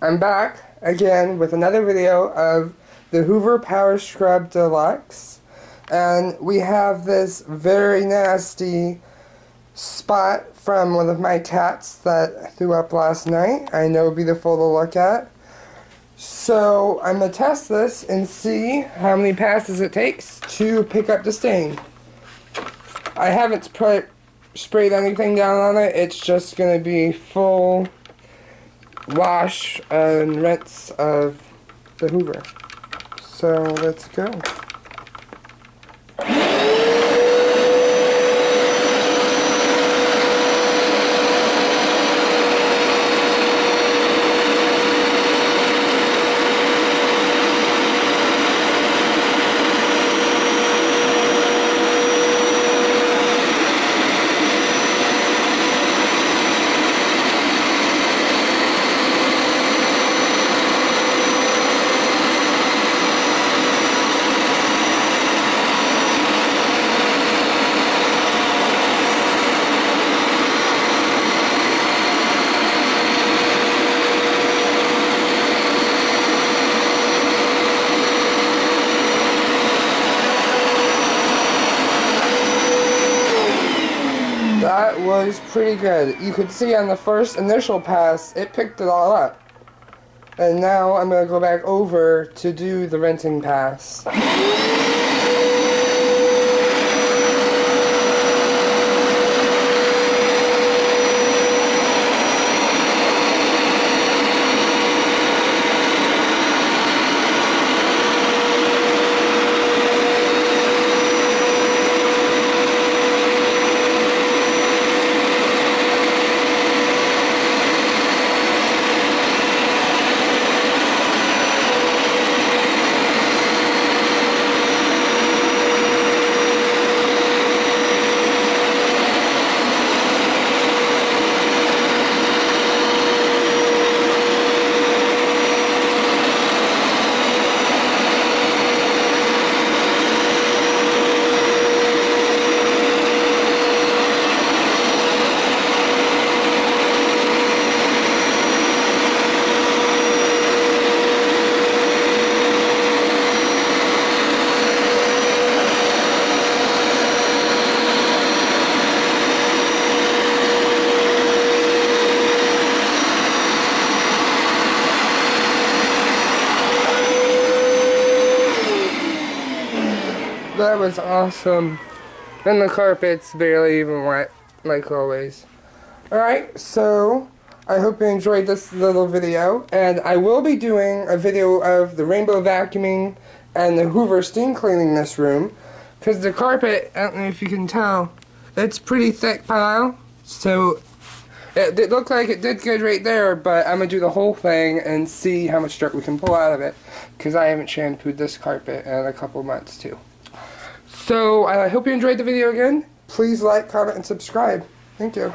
I'm back again with another video of the Hoover Power Scrub Deluxe, and we have this very nasty spot from one of my cats that threw up last night. I know it'll be beautiful to look at. So I'm going to test this and see how many passes it takes to pick up the stain. I haven't sprayed anything down on it. It's just going to be full wash and rinse of the Hoover. So let's go. That was pretty good. You could see on the first initial pass, it picked it all up. And now I'm going to go back over to do the rinsing pass. That was awesome. And the carpet's barely even wet, like always. Alright, so I hope you enjoyed this little video. And I will be doing a video of the rainbow vacuuming and the Hoover steam cleaning this room. Because the carpet, I don't know if you can tell, it's pretty thick pile. So it looked like it did good right there, but I'm going to do the whole thing and see how much dirt we can pull out of it. Because I haven't shampooed this carpet in a couple months too. So I hope you enjoyed the video again. Please like, comment, and subscribe. Thank you.